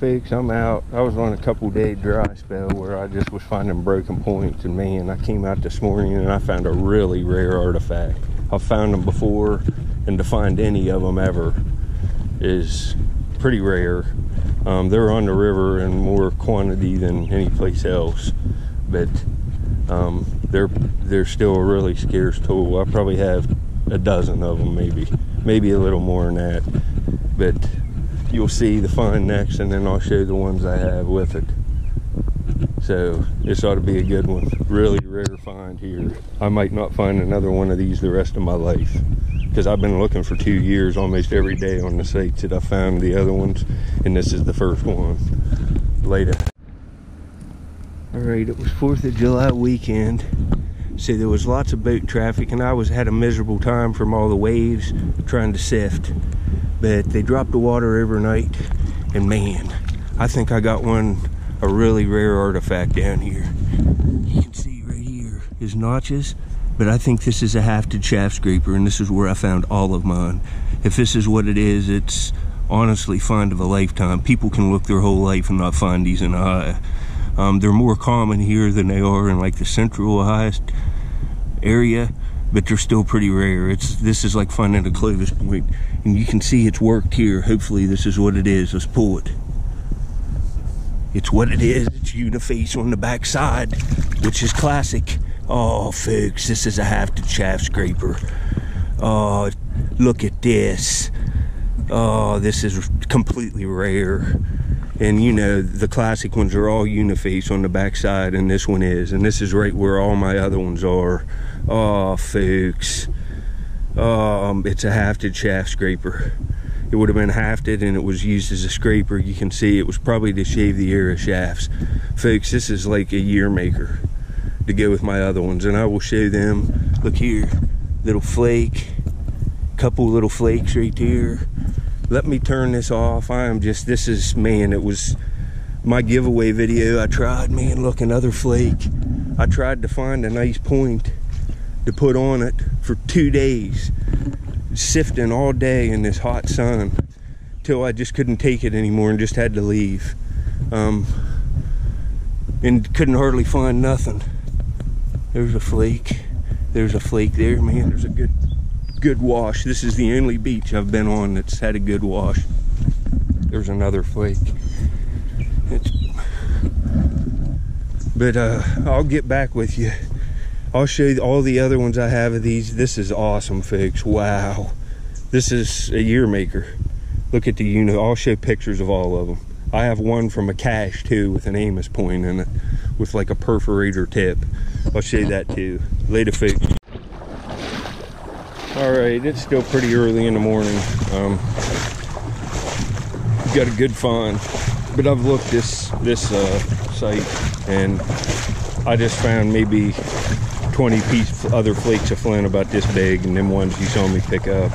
folks, I'm out. I was on a couple-day dry spell where I just was finding broken points, and man, I came out this morning and I found a really rare artifact. I've found them before, and to find any of them ever is pretty rare. They're on the river in more quantity than any place else, but they're still a really scarce tool. I probably have a dozen of them, maybe a little more than that, but you'll see the find next, and then I'll show the ones I have with it. So this ought to be a good one. Really rare find here. I might not find another one of these the rest of my life, because I've been looking for 2 years almost every day on the sites that I found the other ones, and this is the first one. Later. Alright, it was 4th of July weekend, so there was lots of boat traffic, and I had a miserable time from all the waves trying to sift. But they dropped the water overnight, and man, I think I got a really rare artifact down here. You can see right here is notches, but I think this is a hafted shaft scraper, and this is where I found all of mine. If this is what it is, it's honestly find of a lifetime. People can look their whole life and not find these in Ohio. They're more common here than they are in like the central Ohio area, but they're still pretty rare. This is like finding a Clovis point, and you can see it's worked here. Hopefully this is what it is. Let's pull it. It's what it is. It's uniface on the back side, which is classic. Oh folks, this is a hafted shaft scraper. Oh, look at this. Oh, this is completely rare. And you know, the classic ones are all uniface on the back side, and this one is. And this is right where all my other ones are. Oh, folks. It's a hafted shaft scraper. It would have been hafted, and it was used as a scraper. You can see it was probably to shave the air of shafts. Folks, this is like a year maker to go with my other ones, and I will show them. Look here, little flake, couple little flakes right there. Let me turn this off. It was my giveaway video. I tried, man, look, another flake. I tried to find a nice point to put on it for 2 days, sifting all day in this hot sun, till I just couldn't take it anymore and just had to leave. And couldn't hardly find nothing. There's a flake. There's a flake there, man. There's a good wash. This is the only beach I've been on that's had a good wash. There's another flake. But I'll get back with you. I'll show you all the other ones I have of these. This is awesome, folks. Wow. This is a year maker. Look at the unit. I'll show pictures of all of them. I have one from a cache too with an Amos point in it with like a perforator tip. I'll show you that too. Later, folks. Alright, it's still pretty early in the morning. Got a good find, but I've looked this site, and I just found maybe 20 other flakes of flint about this big, and them ones you saw me pick up.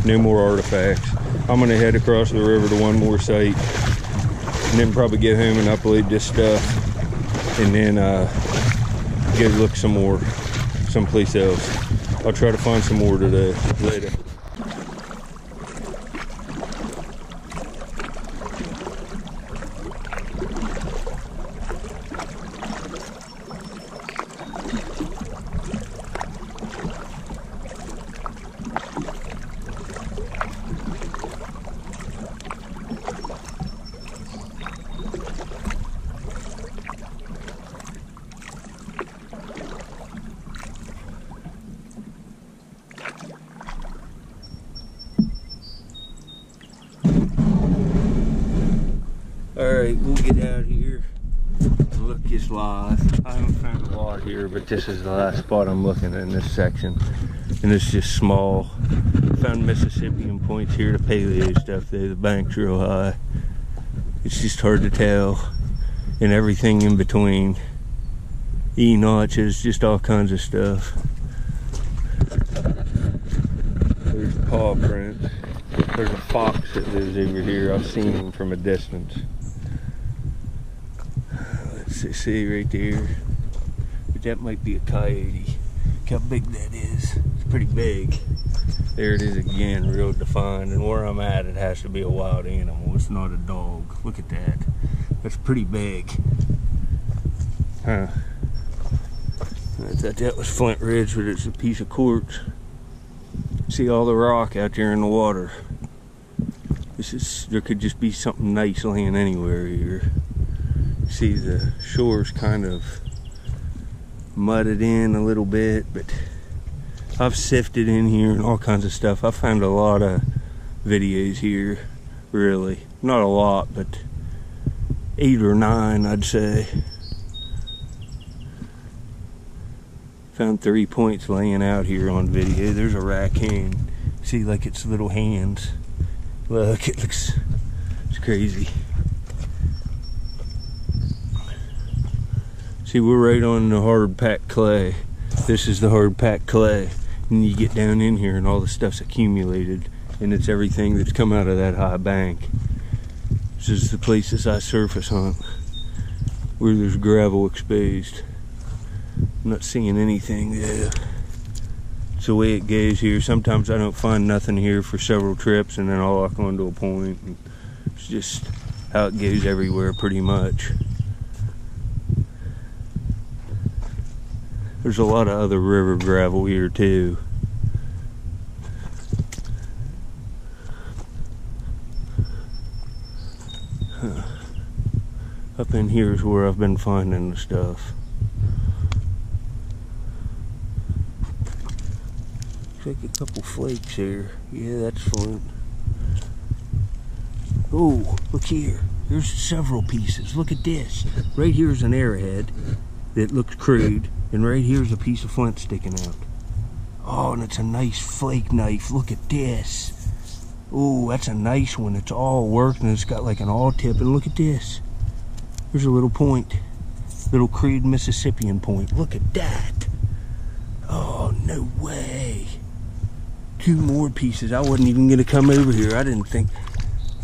No more artifacts. I'm gonna head across the river to one more site, and then probably get home and upload this stuff, and then go look some more someplace else. I'll try to find some more today. Later. Alright, we'll get out here and look this live. I haven't found a lot here, but this is the last spot I'm looking at in this section. And it's just small. Found Mississippian points here, the paleo stuff there. The bank's real high. It's just hard to tell. And everything in between. E-notches, just all kinds of stuff. There's paw prints. There's a fox that lives over here. I've seen him from a distance. Let's see right there. But that might be a coyote. Look how big that is. It's pretty big. There it is again, real defined. And where I'm at, it has to be a wild animal. It's not a dog. Look at that. That's pretty big. Huh. I thought that was Flint Ridge, but it's a piece of quartz. See all the rock out there in the water. There could just be something nice laying anywhere here. See, the shore's kind of mudded in a little bit, but I've sifted in here and all kinds of stuff. I found a lot of videos here, really. Not a lot, but 8 or 9, I'd say. Found 3 points laying out here on video. There's a raccoon. See, like its little hands. Look, it's crazy. See, we're right on the hard packed clay. This is the hard packed clay. And you get down in here and all the stuff's accumulated. And it's everything that's come out of that high bank. This is the places I surface on, where there's gravel exposed. I'm not seeing anything there. It's the way it goes here. Sometimes I don't find nothing here for several trips, and then I'll lock onto a point. And it's just how it goes everywhere, pretty much. There's a lot of other river gravel here too. Up in here is where I've been finding the stuff. Looks like a couple flakes here. Yeah, that's Flint. Oh, look here. There's several pieces. Look at this. Right here's an Arrowhead that looks crude, and right here's a piece of Flint sticking out. Oh, and it's a nice flake knife. Look at this. Oh, that's a nice one. It's all worked, and it's got like an all tip. And look at this. There's a little point. Little crude Mississippian point. Look at that. Oh, no way. 2 more pieces. I wasn't even going to come over here. I didn't think.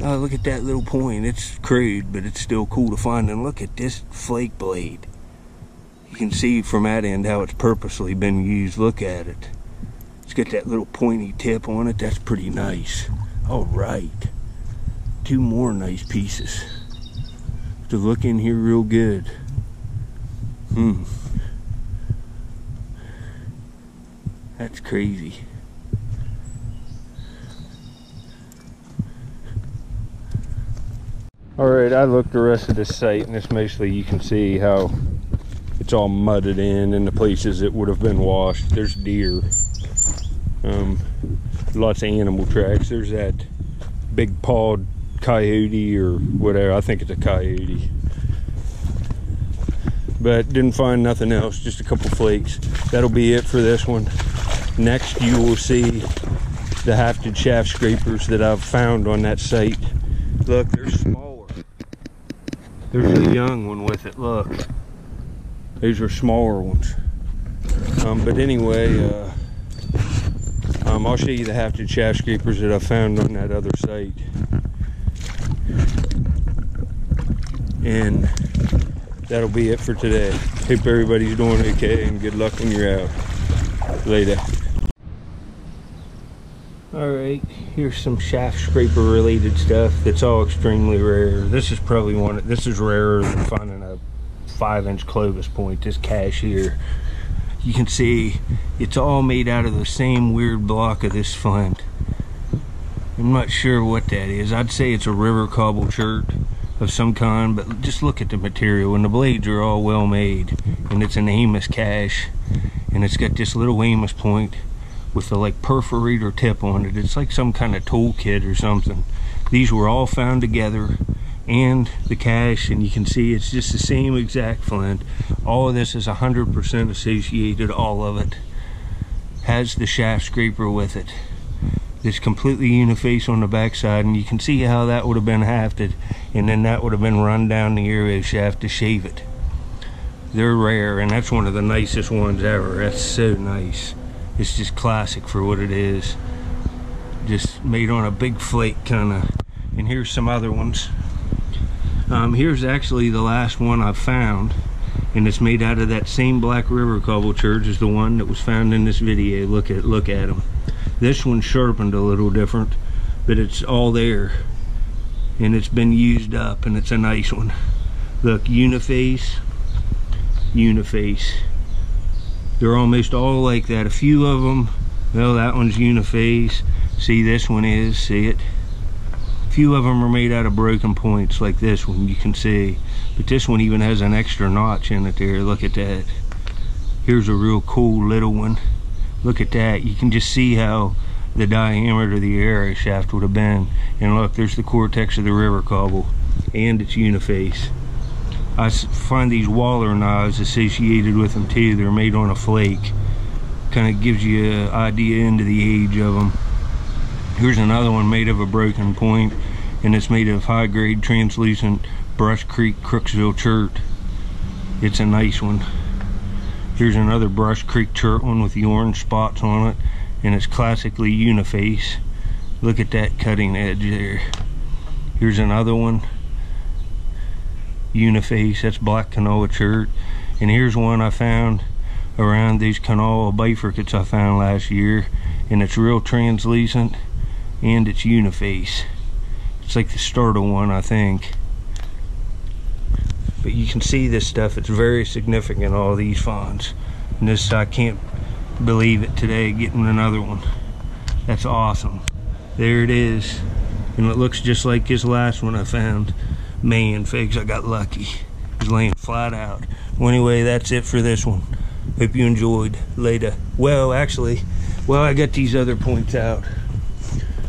Oh, look at that little point. It's crude, but it's still cool to find. And look at this flake blade. You can see from that end how it's purposely been used. Look at it. It's got that little pointy tip on it. That's pretty nice. All right. 2 more nice pieces. To look in here real good. That's crazy. Alright, I looked the rest of this site, and it's mostly, you can see how it's all mudded in the places it would have been washed. There's deer. Lots of animal tracks. There's that big pawed coyote or whatever. I think it's a coyote. But didn't find nothing else, just a couple flakes. That'll be it for this one. Next you will see the Hafted Shaft scrapers that I've found on that site. Look, they're smaller. There's a young one with it, look. These are smaller ones. But anyway, I'll show you the Hafted Shaft scrapers that I found on that other site. And that'll be it for today. Hope everybody's doing okay, and good luck when you're out. Later. Alright, here's some shaft scraper related stuff that's all extremely rare. This is probably this is rarer than finding a 5-inch Clovis point, this cache here. You can see it's all made out of the same weird block of this flint. I'm not sure what that is. I'd say it's a river cobble chert of some kind, but just look at the material, and the blades are all well made, and it's an Amos cache, and it's got this little Amos point with the like perforator tip on it. It's like some kind of toolkit or something. These were all found together, and the cache, and you can see it's just the same exact flint. All of this is 100% associated, all of it. Has the shaft scraper with it. It's completely uniface on the backside, and you can see how that would have been hafted, and then that would have been run down the arrow shaft to shave it. They're rare, and that's one of the nicest ones ever. That's so nice. It's just classic for what it is. Just made on a big flake kind of. And here's some other ones. Here's actually the last one I've found, and it's made out of that same Black River cobble church as the one that was found in this video. Look at them. This one's sharpened a little different, but it's all there, and it's been used up, and it's a nice one. Look, uniface, uniface. They're almost all like that. A few of them, well, that one's uniface. See, this one is, see it? A few of them are made out of broken points like this one, you can see. But this one even has an extra notch in it there. Look at that. Here's a real cool little one. Look at that. You can just see how the diameter of the arrow shaft would have been. And look, there's the cortex of the river cobble. And it's uniface. I find these Waller knives associated with them too. They're made on a flake. Kind of gives you an idea into the age of them. Here's another one made of a broken point, and it's made of high grade translucent Brush Creek Crooksville chert. It's a nice one. Here's another Brush Creek chert one with the orange spots on it, and it's classically uniface. Look at that cutting edge there. Here's another one, uniface. That's Black Kanawha chert. And here's one I found around these Kanawha bifurcates I found last year, and it's real translucent and it's uniface. It's like the starter one, I think. But you can see this stuff, it's very significant, all these fawns. And this, I can't believe it today, getting another one. That's awesome. There it is. And it looks just like this last one I found. Man, figs, I got lucky. It's laying flat out. Well, anyway, that's it for this one. Hope you enjoyed. Later. Well, actually, well, I got these other points out.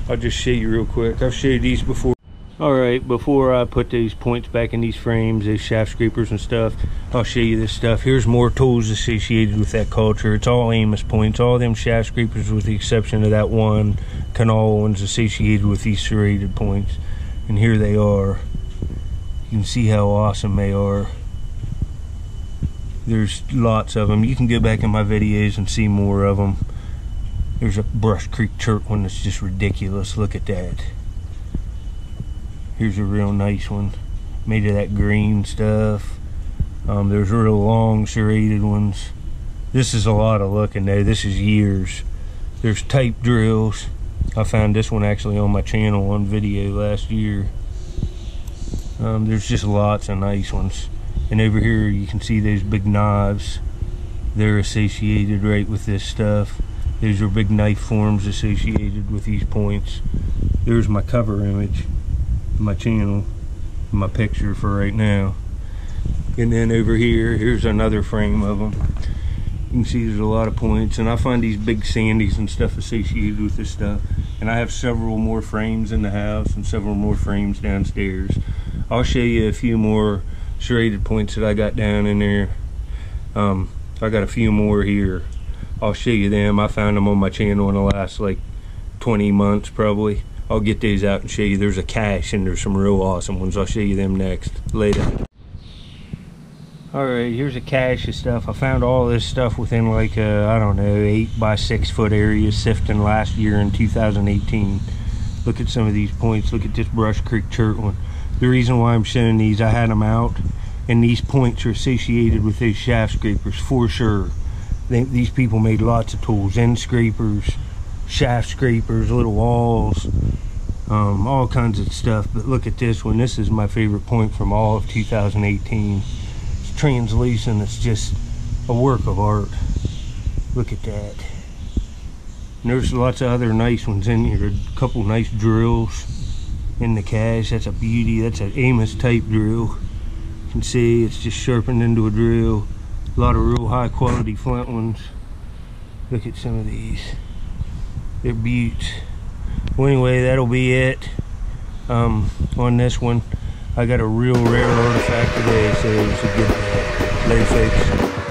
I'll just show you real quick. I've showed these before. Alright, before I put these points back in these frames, these shaft scrapers and stuff, I'll show you this stuff. Here's more tools associated with that culture. It's all Amos points. All them shaft scrapers with the exception of that one Kanawha one's associated with these serrated points. And here they are. You can see how awesome they are. There's lots of them. You can go back in my videos and see more of them. There's a Brush Creek chert one that's just ridiculous. Look at that. Here's a real nice one, made of that green stuff. There's real long serrated ones. This is a lot of looking though. This is years. There's type drills. I found this one actually on my channel on video last year. There's just lots of nice ones. And over here you can see those big knives. They're associated right with this stuff. Those are big knife forms associated with these points. There's my cover image, my channel, my picture for right now. And then over here, here's another frame of them. You can see there's a lot of points, and I find these big sandies and stuff associated with this stuff. And I have several more frames in the house and several more frames downstairs. I'll show you a few more serrated points that I got down in there. I got a few more here. I'll show you them. I found them on my channel in the last like 20 months probably. I'll get these out and show you. There's a cache and there's some real awesome ones. I'll show you them next. Later. Alright, here's a cache of stuff. I found all this stuff within like I don't know, 8 by 6 foot area sifting last year in 2018. Look at some of these points. Look at this Brush Creek chert one. The reason why I'm showing these, I had them out, and these points are associated with those shaft scrapers for sure. These people made lots of tools, end scrapers, shaft scrapers, little walls, all kinds of stuff. But look at this one. This is my favorite point from all of 2018. It's translucent. It's just a work of art. Look at that. And there's lots of other nice ones in here. A couple nice drills in the cache. That's a beauty. That's an Amos type drill. You can see it's just sharpened into a drill. A lot of real high quality flint ones. Look at some of these. They're beauts. Well, anyway, that'll be it on this one. I got a real rare artifact today, so it's a good day. Later, folks.